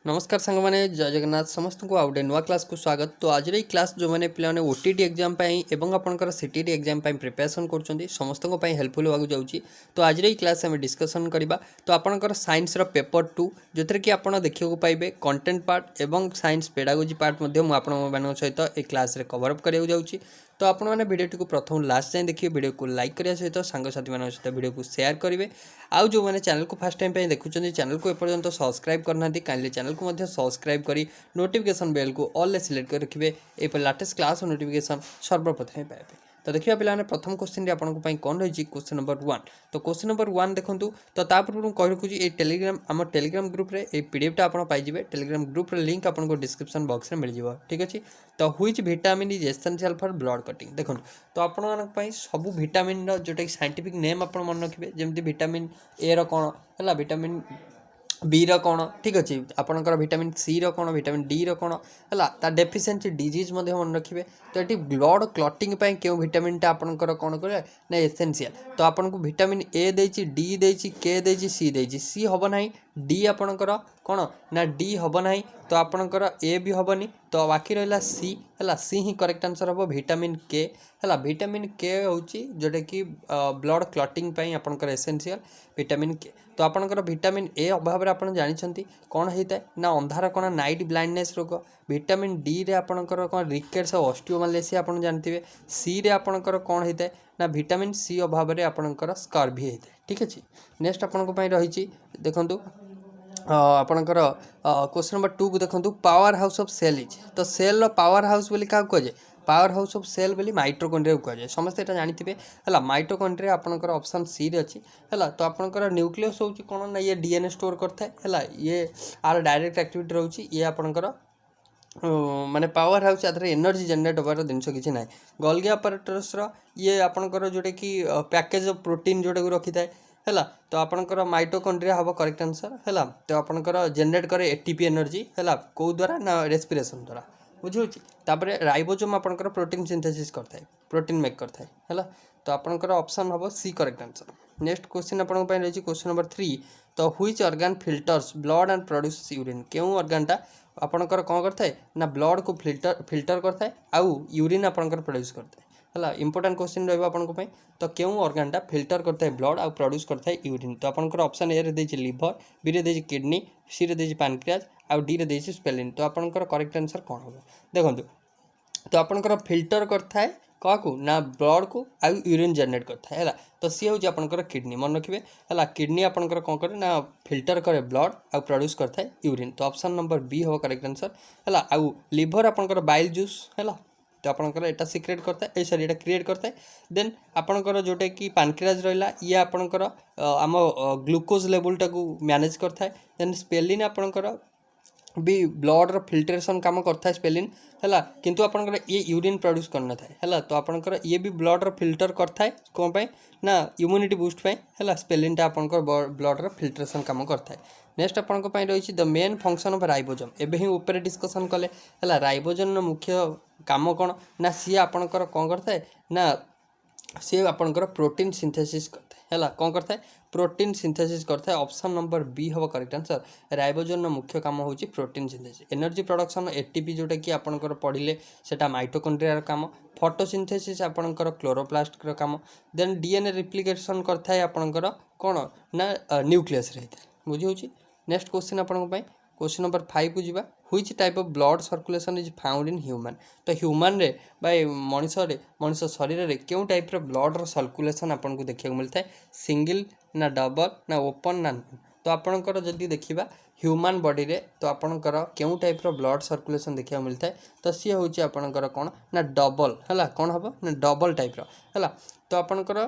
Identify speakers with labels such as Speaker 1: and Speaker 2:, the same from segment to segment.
Speaker 1: नमस्कार सांग मैंने जय जगन्नाथ समस्त को आउटे नुआ क्लास को स्वागत। तो आज क्लास जो मैंने पे ओटीटी एग्जाम एवं आपंकर सीटीटी एग्जाम प्रिपरेशन कर समस्त हेल्पफुल होगा जाऊँगी। तो आज क्लास आम डिस्कसन करवा। तो आपंकर साइंस पेपर 2 जो थे कि आप देखा पाइबे कंटेंट पार्ट एवं साइंस पेडागोजी पार्ट आप सहित ए क्लास कवरअप करने जाऊँगी। तो आपने भिडियो को प्रथम लास्ट जाए देखिए, भिडियो को लाइक करने सहित सांगसाथी मान सहित भिडियो को शेयर करेंगे। आउ जो मैंने चैनल को फर्स्ट टाइम देखुं चैनल को एपर्यंत सब्सक्राइब करना काइंडली चैनल को सब्सक्राइब करी नोटिफिकेशन बेल को ऑल ले सिलेक्ट कर रखिए ये लेटेस्ट क्लास और नोटिफिकेशन सर्वप्रथम पाइबे। तो देखिए पे प्रथम क्वेश्चन आपंक कौन रही क्वेश्चन नंबर 1। तो क्वेश्चन नंबर 1 देखूँ। तो पूर्व कही रखुच्छी ये टेलीग्राम आम टेलीग्राम ग्रुप रे ये पीडीएफ आप पाइबे। टेलीग्राम ग्रुप रे लिंक आपको डिस्क्रिप्शन बॉक्स में मिल जाए। ठीक अच्छे। तो which vitamin is essential for blood cutting देखो। तो आपण सब विटामिन जोटा कि साइंटिफिक नेम आप मन रखिए जमी विटामिन ए रौन है, विटामिन बी रौन। ठीक अच्छे। आपंकर विटामिन सी रौन, विटामिन डी रौन है, डेफिशिएंसी डिजीज मन रखिए। तो ये ब्लड क्लटिंग क्यों विटामिनटा आपंकर कौन करें ना एसेंशियल। तो आपको विटामिन ए देछि, डी देछि, के देछि, सी देछि। सी हम ना, डी आपंकर कौन ना डी हम ना, तो आपंकर ए भी हेनी। तो बाकी रहा सी है, सी ही करेक्ट आंसर हम विटामिन के है। विटामिन के हूँ जोटा कि ब्लड क्लटिंग आपंकर एसेंशियल विटामिन के। तो आपंकर विटामिन ए अभाव आप जानते कौन होता है ना अंधार कौन नाइट ब्लाइंडनेस रोग। विटामिन डी रे आपंकर कौन रिकेट्स और ऑस्टियोमालेसिया आप जानते। सी रे आपंकर कौन होता है ना विटामिन सी अभाव में आपंकर स्कर्वी होता है। ठीक अच्छे। नेक्स्ट आपंक रही देखूँ आपणकर क्वेश्चन नंबर 2 को देखो। Power house of cell is. तो सेल पावर हाउस बोली क्या कहुए, पावर हाउस ऑफ सेल बोली माइटोकॉन्ड्रिया को कहुए। समस्त ये जानते है माइटोकॉन्ड्रिया आपंकर ऑप्शन सी रे अच्छी है। तो आपंकर न्यूक्लियस हूँ कौन ना ये डीएनए स्टोर करता है, ये आर डायरेक्ट एक्टिविटी रोचे। ये आपंकर माने पावर हाउस या एनर्जी जनरेट होबार जिन किसी ना। गोल्गी ऑपरेटर्स ये आपंकर जोटा कि पैकेज ऑफ प्रोटीन जोटा को रखी थाए है। तो आपंकर माइटोकॉन्ड्रिया हम करेक्ट आंसर है। तो आपंकर जनरेट करे एटीपी एनर्जी है कौ द्वारा ना रेस्पिरेशन द्वारा बुझे। तापर राइबोसोम आपंकर प्रोटीन सिंथेसिस करता है, प्रोटीन मेक करता है। तो आपंकर ऑप्शन हम C correct answer. Next question आपन रही क्वेश्चन नंबर 3। तो which organ filters blood and produce urine. क्यों ऑर्गनटा आपंकर कौन करता है ना ब्लड को फिल्टर करता है आउ यूरिन आपंकर प्रोड्यूस करता है है। इंपोर्टेंट क्वेश्चन रहा आपंक। तो क्यों ऑर्गनटा फिल्टर करता है ब्लड आउ प्रोड्यूस करता है यूरिन। तो आपंकर ऑप्शन ए रे लिवर, बी रे किडनी, सी रे पैनक्रियाज आउ डी रे स्प्लेनिन। तो आपंकर करेक्ट आंसर कौन होगा देखो। तो आपंकर फिल्टर करता है क्या को ना ब्लड को आउ यूरिन जनरेट करता है। तो सी हूँ आपंकर किडनी मन रखिए है। किडनी आपंकर कौन करे ना फिल्टर करे ब्लड आउ प्रोड्यूस करता है यूरिन। तो ऑप्शन नंबर बी हो करेक्ट आंसर है। आउ लिवर आपंकर बाइल जूस है। तो आपंकर एटा सिक्रेट करता है सॉरी एटा क्रिएट करता है। देन आपंकर जोटा कि पैनक्रियाज रहा ये आपंकर आम ग्लूकोज लेवल टाको मैनेज करता है। देन स्पेलिन आपंकर भी ब्लड फिल्ट्रेशन काम करता है स्पेलिन है, किंतु आपंकर ये यूरिन प्रोड्यूस करना है। तो आपंकर ये भी ब्लड फिल्टर करता है कौन पे ना इम्यूनिटी बूस्ट पे है। स्पेलिनटा आपंकर ब्लड फिल्ट्रेशन काम करता है। नेक्स्ट आपंक रही the main function of ribosome. एबे ही ऊपर डिस्कसन कले है। राइबोसोम मुख्य काम कौन ना सी आपंकर कौन करता है ना सी आपंकर प्रोटीन सिंथेसिस करता है कौन करता है प्रोटीन सिंथेसिस करता है। ऑप्शन नंबर बी हम करेक्ट आंसर। राइबोसोम मुख्य काम होची protein synthesis. Energy production ATP जोटा कि आपंकर पढ़िले सेटा माइटोकॉन्ड्रिया काम। फोटोसिंथेसिस आपंकर क्लोरोप्लास्ट काम। देन डीएनए रिप्लिकेशन करता है आपंकर कौन ना न्यूक्लियस रही है बुझे। नेक्स्ट क्वेश्चन आपंक क्वेश्चन नंबर 5 को जीवा। Which type of blood circulation is found in human. तो ह्यूमन रे बाय मनुष्य शरीर रे क्यों टाइप रो ब्लड सर्कुलेशन आपन को देखिया मिलता है सिंगल ना डबल ना ओपन ना। तो आपनकर जदि देखिबा ह्यूमन बॉडी रे तो आपनकर क्यों टाइप रो ब्लड सर्कुलेशन देखिया मिलता है। तो सी होची आपनकर कौन ना डबल है कौन हम ना डबल टाइप रो है। तो आपनकर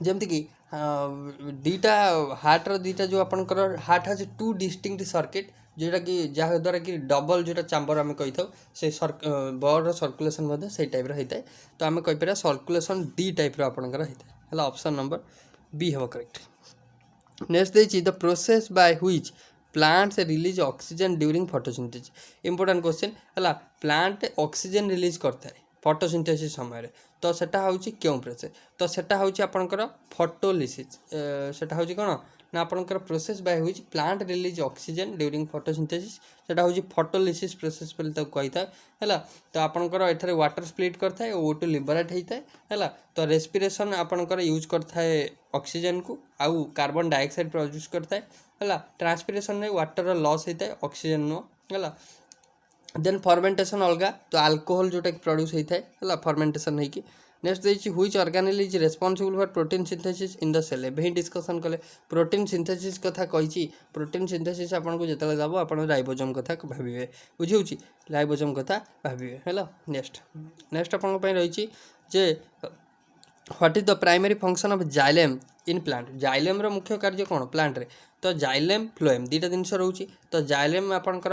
Speaker 1: जमती कि दीटा हार्टर दीटा जो आपंकर हार्ट has 2 डिस्टिंक्ट सर्किट जोटा कि जहाँ द्वारा कि डबल जोटा चैम्बर आम कही था से ब्लड सर्कुलेशन से टाइप होता है। तो आम कहीपर सर्कुलेशन डी टाइप आपंकर होता है। ऑप्शन नंबर बी हम करेक्ट। नेक्स्ट देखिए the process by which plants release oxygen during photosynthesis. Important question है। प्लांट ऑक्सीजन रिलीज करता है फोटोसिंथेसिस समय। तो सेटा हूँ क्यों प्रोसेस। तो सेटा हूँ आपंकर फोटोलिसिस। सेटा हूँ कौन ना आपनकर प्रोसेस बाय हुई plant release oxygen during photosynthesis सेटा होची फोटोलिसिस प्रोसेस पले तो कहि था हैला। तो आपनकर एथरे वाटर स्प्लिट करथाय O2 लिबरेट होइथाय हैला। तो रेस्पिरेशन आपनकर यूज करथाय ऑक्सीजन को आउ कार्बन डाइऑक्साइड प्रोड्यूस करथाय हैला। ट्रांसपिरेशन रे वाटर लॉस होइथाय ऑक्सीजन नो हैला। देन फर्मेंटेशन अलगा तो अल्कोहल जोटा कि प्रोड्यूस होइथाय हैला फर्मेंटेशन होइकी। नेक्स्ट देछि which organelle is responsible for protein synthesis in the cell एबे डिस्कशन कले प्रोटीन सिंथेसिस कथा कहिछि। प्रोटीन सिंथेसिस आपन को जेतले जाबो आपन राइबोसोम कथा भाबिबे बुझिउछि राइबोसोम कथा भाबिबे हैला। नेक्स्ट आपन पय रहिछि जे what is the primary function of xylem in plant. Xylem रो मुख्य कार्य कोन प्लांट रे तो जाइलेम फ्लोएम दीटा जिनस रोची। तो जाइलेम आपनकर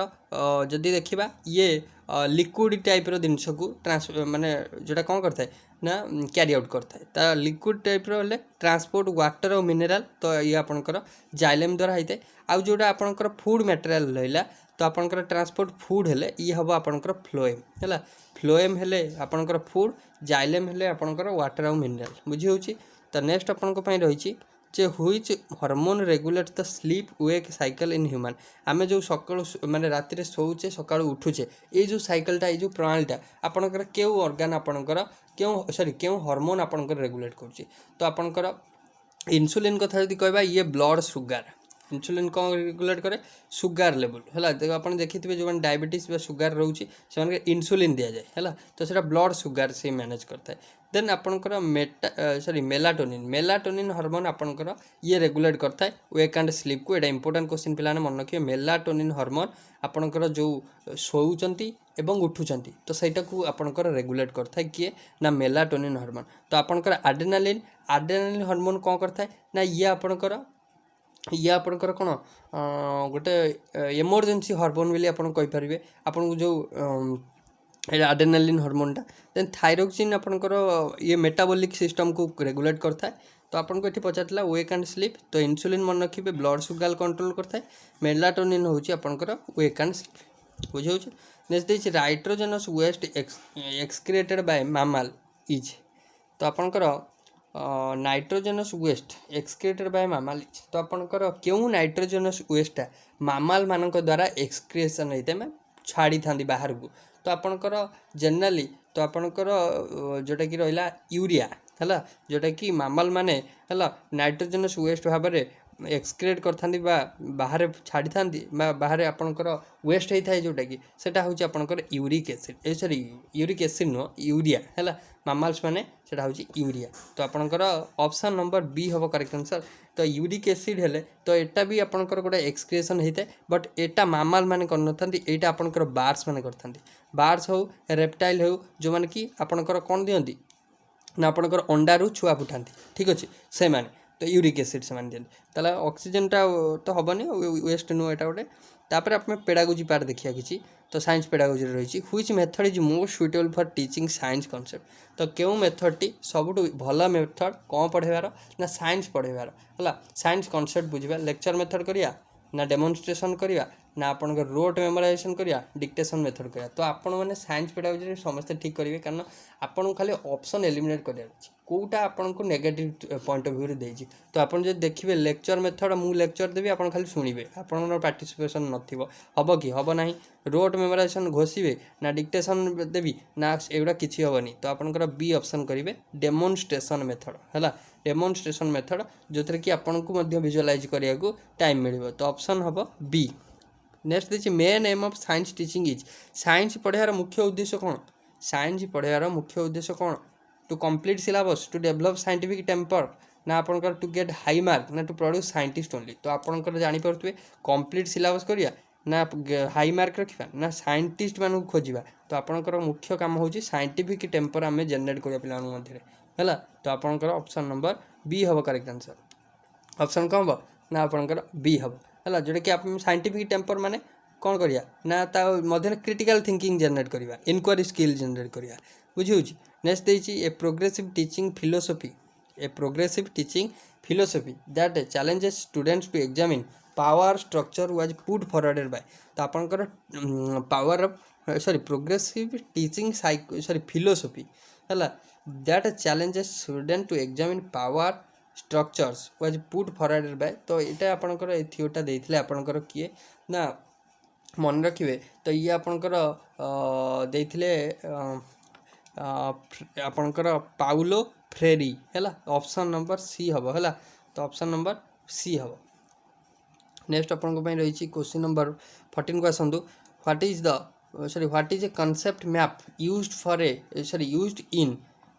Speaker 1: जदि देखिबा ये लिक्विड टाइप रो जिनस को ट्रांस माने जोटा कोन करथाय ना कैरी आउट करथाय ता लिक्विड टाइप रो ले ट्रांसपोर्ट वाटर और मिनरल तो ये आपनकर जाइलेम द्वारा होइते। आ जोटा आपनकर फूड मटेरियल लइला तो आपनकर ट्रांसपोर्ट फूड हेले ये हबो आपनकर फ्लोएम हैला। फ्लोएम हेले आपनकर फूड जाइलेम हेले आपनकर वाटर और मिनरल बुझी होची। तो नेक्स्ट आपन को पय रहिछि जे which hormone regulate the sleep wake cycle in human. आमे जो सकाळु माने राति रे सोउचे सकाळु उठुचे ए जो साइकिलटा ए जो प्रणालीटा आपनकर केउ ऑर्गन आपनकर केउ हार्मोन आपनकर रेगुलेट करछि। तो आपनकर इंसुलिन कथा यदि कहबा ये ब्लड सुगर इंसुलिन कौन रेगुलेट करे सुगर लेवल है। देखो आप देखिए जो डायबिटीज सुगर रोचे से इंसुलिन दि जाए है तो सेटा ब्लड सुगर से मैनेज करता है। देन आपनकर मेलाटोनिन मेलाटोनिन हार्मोन आपनकर ये रेगुलेट करता है वेक एंड स्लीप को। एटा इंपोर्टेंट क्वेश्चन पिलाने मन रखिए मेलाटोनिन हार्मोन आपनकर जो शोउचंती एवं उठुचंती तो सेटा को आपनकर रेगुलेट करता है किए ना मेलाटोनिन हार्मोन। तो आपनकर आड्रेनालिन आड्रेनालिन हार्मोन कौन करता है ना ये आपनकर कौन गोटे इमरजेंसी हार्मोन बोली आपन कहि परिबे आपन को जो आड्रेनालिन हार्मोनटा। देन थायरोक्सिन आपनकर ये मेटाबॉलिक सिस्टम को रेगुलेट करता है। तो आपन को एठी पचारला वेक एंड स्लीप तो इंसुलिन मन रखिबे ब्लड सुगर कंट्रोल करता है। मेलाटोनिन होची आपनकर वेक एंड स्लीप बुझे होची। नेक्स्ट देछि nitrogenous waste excreted by mammal is. तो आपनकर nitrogenous waste excreted by mammal is. तो आपनकर केउ नाइट्रोजनस वेस्टा मैमल मानक द्वारा एक्सक्रिएशन होइते में छाड़ी थांदी बाहर को। तो आपनकर जनरली तो आपनकर जोटा कि रहिला यूरिया हैला जोटा कि मैमल माने हैला नाइट्रोजनस वेस्ट भाव में एक्सक्रिएट करथांदी बा बाहर छाड़ी थांदी बाहर आपनकर वेस्ट होता है जोटा कि सेटा होची आपनकर uric acid sorry uric acid no urea हैला मैमल्स माने सेटा होची यूरिया। तो आपनकर ऑप्शन नंबर बी हबो करेक्ट आंसर। तो यूरिक एसिड हेले तो एटा भी आपनकर गोटे एक्सक्रिएशन होता है बट एटा मैमल माने कर नथांती एटा आपनकर बार्स माने करथांती। बार्स हो रेप्टाइल हो जो माने कि आपनकर कोन दियंती ना आपनकर अंडारू छुआ फुटांती ठीक अच्छे से माने तो यूरिक एसिड से दिखाते ताला ऑक्सीजनटा तो हेनी वेस्ट नुह एटा गोटे। तापर आप पेडागोजी पार्ट देखिया किसी तो साइंस पेडागोजी रही which method is most suitable for teaching science concept. तो क्यों मेथडटी सबुठ भल मेथड कौन पढ़ेबार ना साइंस पढ़ेबार है साइंस कॉन्सेप्ट बुझा लेक्चर मेथड करिया ना डेमोन्स्ट्रेशन करिया ना आपन रोट मेमोराइजेशन करिया डिक्टेशन मेथड करिया। तो आपण मैंने साइंस पेडागोजी समस्ते ठीक करेंगे कारण आपन खाली ऑप्शन एलिमिनेट कर कौटा आपन को नेगेटिव पॉइंट ऑफ व्यू देजी। तो आपन जो देखिए लेक्चर मेथड मु लेक्चर देवी आपन खाली शुणिबे आपन पार्टिसिपेशन नथिबो हबो कि हबो नाही। रोट मेमोराइजेशन घोषिबे ना डिक्टेशन देवी ना एगुड़ा किछि हबनी। तो आपनकर बी ऑप्शन करिवे डेमोन्स्ट्रेशन मेथड हैला डेमोन्स्ट्रेशन मेथड जो थरे कि आपन को मध्य विजुअलाइज करिया को टाइम मिलिबो। तो ऑप्शन हबो बी। नेक्स्ट देखिए main aim of science teaching is science पढ़ार मुख्य उद्देश्य कौन साइंस पढ़ार मुख्य उद्देश्य कौन to complete syllabus to develop scientific temper ना आपनकर टू गेट हाई मार्क ना टू प्रोड्यूस साइंटिस्ट ओनली। तो आपनकर जानि परथुवे कंप्लीट सिलेबस करिया ना हाई मार्क रखिबा ना साइंटिस्ट मानू खोजिबा। तो आपनकर मुख्य काम होची साइंटिफिक टेम्पर आमे जनरेट करिया पिलान मध्ये हैला। तो आपनकर ऑप्शन नंबर बी हबो करेक्ट आंसर। ऑप्शन कौन हबो ना आपनकर बी हबो हैला जोटा कि आप साइंटिफिक टेम्पर माने कौन करिया ना ता मध्य क्रिटिकल थिंकिंग जनरेट करिया इनक्वारी स्किल जनरेट करिया बुझी होची। नेक्स्ट देछि a progressive teaching philosophy that challenges students to examine power structure was put forwarded by. तो आपनकर पावर प्रोग्रेसिव टीचिंग फिलोसफी हैला that challenges student to examine power structures was put forwarded by तो यहाँ आपंकर थियोटा देते आपंकर किए ना मन रखिए तो ये आपंकर देते आपंकर पाउलो फ्रेरी है ऑप्शन नंबर सी हम है तो ऑप्शन नंबर सी हम नेक्स्ट आपन रही क्वेश्चन नंबर 14 को आसतु what is the what is a concept map used for a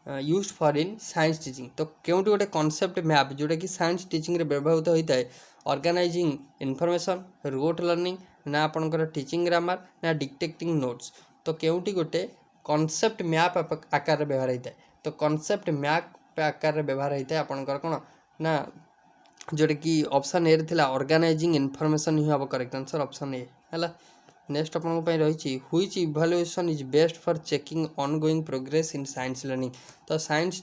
Speaker 1: used for in science teaching तो क्योंटी गोटे कॉन्सेप्ट मैप जोटा कि साइंस टीचिंग रे व्यवहृत होता है ऑर्गेनाइजिंग इनफॉरमेशन रोट लर्निंग ना आपनकर टीचिंग ग्रामर ना डिटेक्टिंग नोट्स तो क्योंटी गोटे कॉन्सेप्ट मैप आकार रे व्यवहार होता है तो कॉन्सेप्ट मैप आकार रे व्यवहार होता है आपनकर कौन ना जोटा कि ऑप्शन ए रे ऑर्गेनाइजिंग इनफॉरमेशन ही हम करेक्ट आंसर ऑप्शन ए है नेक्स्ट अपन रही which evaluation is best for checking ongoing progress in science learning तो साइंस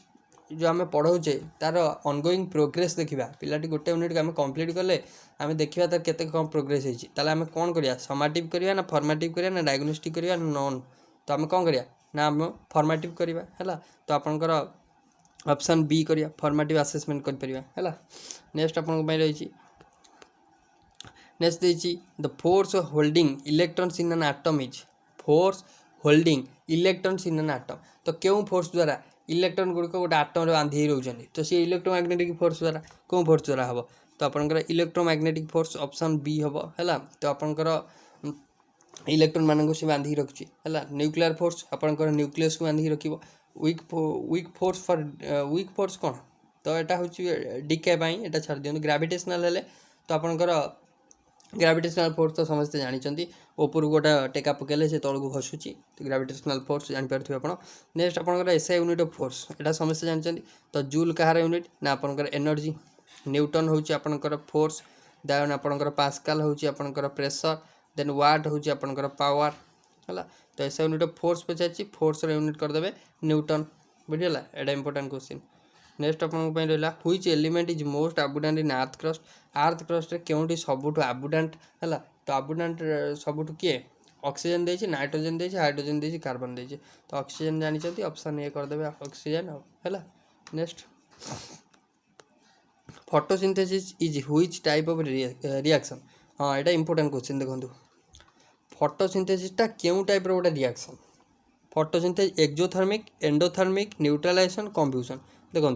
Speaker 1: जो आम पढ़ाऊे तार ऑनगोइंग प्रोग्रेस देखा पिलाटी गोटे यूनिट को आम कंप्लीट कले आम देखा तार केते कम प्रोग्रेस होती आम कौन करिया समाटिव करिया ना फॉर्मेटिव करिया ना डायग्नोस्टिक करिया ना नॉन तो आम कौन करिया ना आम फॉर्मेटिव करिया है तो आपनकर ऑप्शन बी करिया फॉर्मेटिव असेसमेंट कर परिया है नेक्स्ट अपन रही नेक्स्ट देछि the force holding electrons in an atom is force holding electrons in an atom तो क्यों फोर्स द्वारा इलेक्ट्रॉन गुड़िक गोटे आटम रे बांधि रोचन तो सी इलेक्ट्रोमैग्नेटिक फोर्स द्वारा कौन फोर्स द्वारा हम तो आपनकर इलेक्ट्रोमैग्नेटिक फोर्स ऑप्शन बी हम है तो आपनकर इलेक्ट्रॉन मान से बांधि रखुची है न्यूक्लियर फोर्स आपनकर न्यूक्लियस को बांधि रखिबो वीक फोर्स कौन तो यहाँ हूँ डीके यहाँ छाड़ दिखाँ ग्राविटेशनल हेले तो आपनकर ग्राविटेशनल फोर्स तो समस्ते जानते ऊपर गोटे टेका पकेले से तौक खसुची तो ग्राविटेशनल फोर्स जापर आप नेक्स्ट आपंकर एसआई यूनिट ऑफ फोर्स यहाँ समस्ते जानते तो जूल कहार यूनिट ना आपंकर एनर्जी न्यूटन हूँ आपंकर फोर्स देन आपंकर पास्कल हूँ आपंकर प्रेशर देन वाट हूँ आपंकर पावर है तो एसआई यूनिट ऑफ फोर्स पचार फोर्स यूनिट करदे न्यूटन बुझीगला एटा इंपोर्टेंट क्वेश्चन नेक्स्ट अपन रहा which element is most abundant in earth crust क्योंटी सबुठ अबुडेंट है तो अबुडेंट सबुठ किए ऑक्सीजन देछि नाइट्रोजन देछि हाइड्रोजन देछि कार्बन देछि तो ऑक्सीजन जानी ऑप्शन ए करदे ऑक्सीजन है next photosynthesis is which type of reaction हाँ यहाँ इंपोर्टेंट क्वेश्चन देखो फोटोसिंथेसिसटा क्यों टाइप गोटे reaction photosynthesis exothermic endothermic neutralisation combustion देखो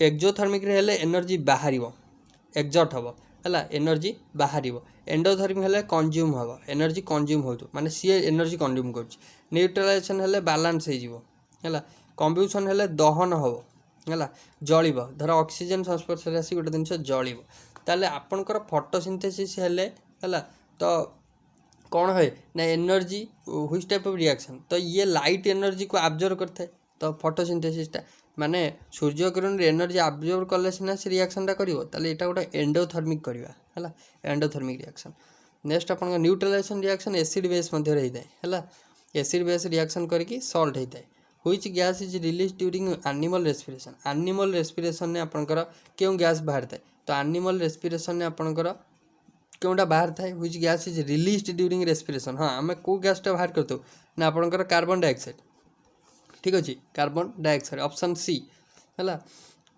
Speaker 1: एक्सोथर्मिक हेले एनर्जी बाहर एक्सॉट हम है एनर्जी बाहर एंडोथर्मिक हेले कंज्यूम हम एनर्जी कंज्यूम हो माने सी एनर्जी कंज्यूम कर न्यूट्रलाइजेशन हेले बैलेंस है कंब्यूशन हेले दहन हम है जल धर ऑक्सीजन संस्पर्श आसी गोटे जिन जल ताले आपनकर फोटोसिंथेसिस हेले है तो कौन है ना energy which type of reaction तो ये लाइट एनर्जी को एब्जॉर्ब करता है तो फोटोसिंथेसिसटा माने सूर्य किरण एनर्जी एब्जॉर्ब कले सीना से रिएक्शनटा करिवो ताले एटा गोटे एंडोथर्मिक करवा है एंडोथर्मिक रिएक्शन नेक्स्ट अपन न्यूट्रलाइजेशन रिएक्शन एसिड बेस मध्य होता है एसिड बेस रिएक्शन करके सॉल्ट होता है which gas is release during animal respiration ने आपनकर क्यों गैस बाहर था तो एनिमल रेस्पिरेशन ने आपनकर क्योंटा बाहर था which gas is release during respiration हाँ आम कौ गैसटा बाहर करते ना आपनकर कार्बन डाइऑक्साइड ठीक अच्छे कार्बन डाइऑक्साइड ऑप्शन सी है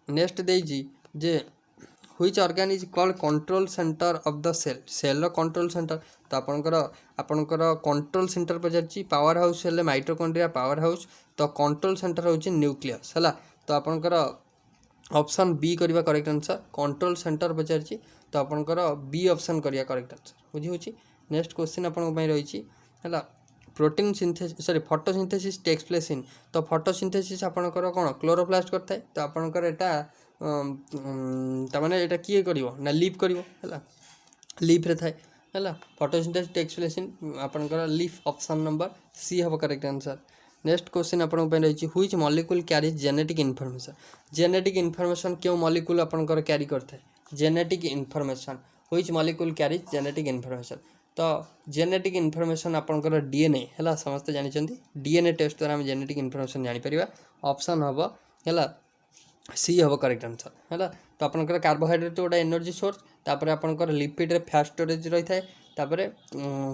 Speaker 1: नेक्स्ट देजी जे which organ is called control centre of the cell control centre तो आपनकर कंट्रोल सेंटर पचार पावर हाउस है माइटोकॉन्ड्रिया पावर हाउस तो कंट्रोल सेंटर हूँ न्यूक्लियस है तो आपनकर ऑप्शन बी करवा करेक्ट आंसर कंट्रोल सेंटर पचार तो आपनकर बी ऑप्शन करिया करेक्ट आंसर बुझी नेक्स्ट क्वेश्चन आपन रही है protein synthesis sorry photosynthesis takes place in तो फोटोसिंथेसिस आपनकर कौन क्लोरोप्लास्ट करता है तो आपनकर एटा तमाने एटा किए करिवो ना लीफ करिवो है लीफ रे थाए है फोटोसिंथेसिस टेक्स प्लेस इन आपनकर लीफ ऑप्शन नंबर सी हम करेक्ट आंसर नेक्स्ट क्वेश्चन आपन रही which molecule carries genetic information क्यों मॉलिक्यूल आपनकर कैरी करता है genetic information which molecule carries genetic information तो जेनेटिक इनफॉरमेशन आपनकर डीएनए है समस्त जानते डीएनए टेस्ट द्वारा हम जेनेटिक इनफॉरमेशन जापर ऑप्शन हम है सी हम करेक्ट आंसर है तो आपनकर कार्बोहाइड्रेट गोटे एनर्जी सोर्स तापर आपनकर लिपिड रे फैट स्टोरेज रही है तापर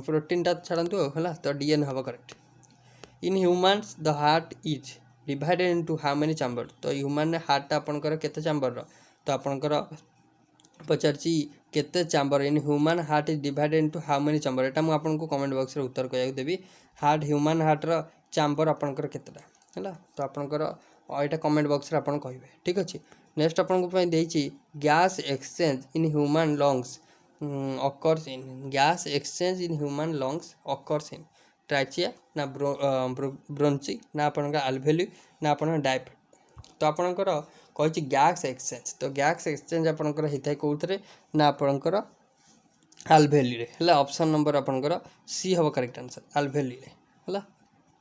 Speaker 1: प्रोटीनटा छाड़ू है तो डीएनए हम correct in humans the heart is divided into how many chamber तो ह्यूमन हार्टा आपनकर केते चैम्बर तो आपणकर पचारची केते chamber in human heart is divided into how many chamber एटा मु आपनको कमेंट बॉक्स रे उत्तर कहया देबी हार्ट ह्यूमन हार्ट रो चैम्बर आपणकर केतेटा हैला तो आपणकर एटा कमेंट बॉक्स रे आपण कहबे ठीक अछि। नेक्स्ट आपनको पई देछि gas exchange in human lungs occurs in gas exchange in human lungs occurs in trachea ना ब्रोंची ना आपनका alveoli ना आपन डायफ तो आपनकर कहि गैस एक्सचेंज तो गैस एक्सचेंज आपनकर हेतै कोउथरे ना आपनकर alveoli रे हला ऑप्शन नंबर आपनकर सी हबो करेक्ट आंसर alveoli रे हला।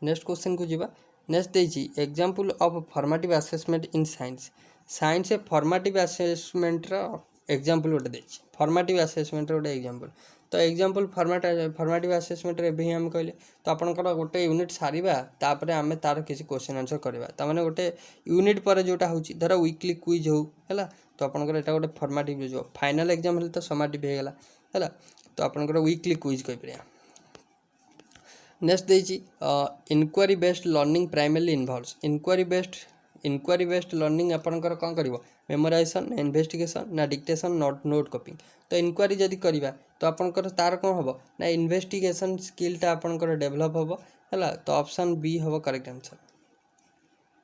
Speaker 1: नेक्स्ट क्वेश्चन को जीवा नेक्स्ट देछि example of formative assessment in science science ए फॉर्मेटिव असेसमेंट रो एग्जांपल गोटे देछि फॉर्मेटिव असेसमेंट गोटे एग्जांपल तो एग्जांपल फॉर्मेटिव असेसमेंट रे भी हम कहले तो आपनकर गोटे यूनिट सारिबा तापरे हमें तार किसी क्वेश्चन आंसर करबा ता माने गोटे यूनिट पर जोटा होछि धर वीकली क्विज हो हैला तो आपनकर एटा गोटे फॉर्मेटिव जो फाइनल एग्जाम हले तो समाटिव हे गेला हैला तो आपनकर वीकली क्विज कहि परिया। नेक्स्ट देछि inquiry based learning primarily involves inquiry based learning आपनकर कोन करबो मेमोराइजेशन ना इन्वेस्टिगेशन ना डिक्टेशन नोट कॉपिंग तो इंक्वायरी जदि करबा तो आपनकर तार कोन हबो ना इन्वेस्टिगेशन स्किलटा आपनकर डेवलप हबो हैला तो ऑप्शन बी हबो करेक्ट आंसर।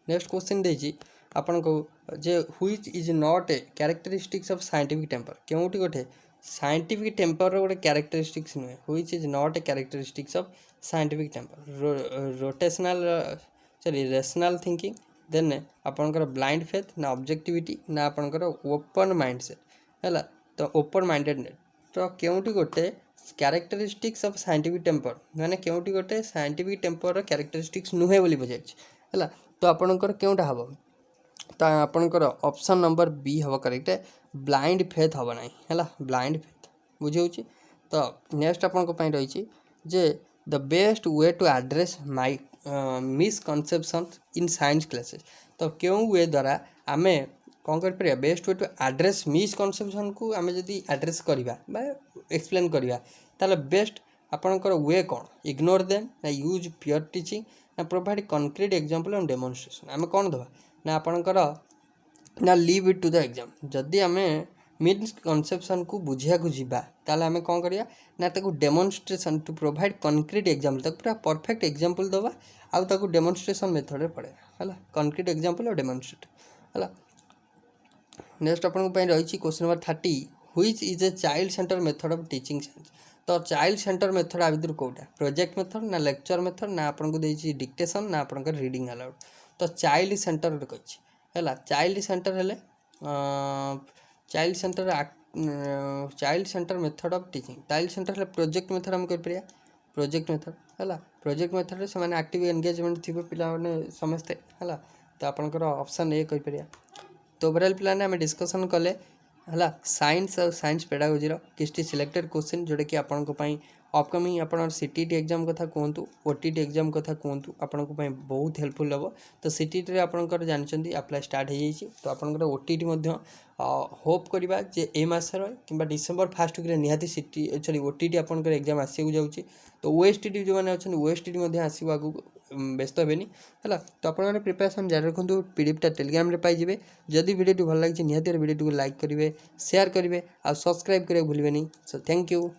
Speaker 1: नेक्स्ट क्वेश्चन देछि आपनको जे which is not a characteristics of scientific temper केउटी गोटे साइंटिफिक टेम्पर गोटे कैरेक्टरिस्टिक्स नुहे which is not a characteristics of scientific temper rotational sorry rational thinking then आपनकर ब्लाइंड फेथ ना ऑब्जेक्टिविटी ना आपनकर ओपन माइंडसेट हैला तो ओपन माइंडेडनेस तो केउटी गोटे कैरेक्टरिस्टिक्स ऑफ साइंटिफिक टेम्पर माने केउटी गोटे साइंटिफिक टेम्पर रो कैरेक्टरिस्टिक्स नुहे बोली बुझाइछ हैला तो आपनकर केउटा हबो तो आपनकर ऑप्शन नंबर बी हबो करेक्ट ब्लाइंड फेथ हबो नाही हैला ब्लाइंड फेथ बुझियोछि। तो नेक्स्ट आपनको पई रहिछि जे the best way to address my misconception in science classes तो क्यों वे द्वारा आमे कौन कर परिया best way to address misconception को आमे जदी एड्रेस करिबा बा एक्सप्लेन करिबा ताले बेस्ट आपनकर वे कौन इग्नोर देम ना यूज प्योर टीचिंग ना provide concrete example and demonstration आमे कौन दबा ना आपनकर ना leave it to the exam जदी आमे मिसकनसेप्शन को बुझिया को जीबा ताले आमे कौन करिया ना ताको demonstration to provide concrete example ताको पूरा परफेक्ट एग्जांपल दबा आउ ताको डेमोन्स्ट्रेशन मेथड रे पड़े हला कंक्रीट एग्जांपल और डेमोन्स्ट्रेट हला। नेक्स्ट आपन पई रहिछि question number 30 which is a child centre method of teaching science तो चाइल्ड सेंटर मेथड आ भीतर कोटा प्रोजेक्ट मेथड ना लेक्चर मेथड ना आपन को देछि डिक्टेशन ना आपन का रीडिंग अलाउड तो चाइल्ड सेंटर रे कछि हला चाइल्ड सेंटर हेले child centre method of teaching child centre हेले प्रोजेक्ट मेथड हम कर परिया प्रोजेक्ट मेथड हला प्रोजेक्ट मेथड रे समान एक्टिव एंगेजमेंट थिबो पिला माने समस्त हला तो आपनकर ऑप्शन ए कहि परिया। तो ओवरऑल प्लान में डिस्कशन कले हला साइंस और साइंस पेडागोजी रो किस्टी सिलेक्टेड क्वेश्चन जोडे कि आपन को पई अपकमिंग आपन सीटीटी एग्जाम कथा कहतु ओटीटी एग्जाम कथा कहतु आपन को पई बहुत हेल्पफुल हबो तो सीटीटी रे आपन कर जानचंदी अप्लाई स्टार्ट हो जाई तो आपन को ओटीटी मध्ये होप करबा जे ए मास रो किबा डिसेंबर फर्स्ट वीक रे निहाती सीटी सॉरी ओटीटी आपन कर एग्जाम आसी जाउची तो ओएसटीटी जो माने अछन ओएसटीटी मध्ये आसीबा आगु व्यस्त हेनी है तो आपने प्रिपेरेसन जारी रखु पीडीएफटा टेलीग्राम रे पाई जिवे जदि वीडियो भल लगी निहाती वीडियो को लाइक करेंगे शेयर करेंगे और सब्सक्राइब करेंगे भूलें। So thank you.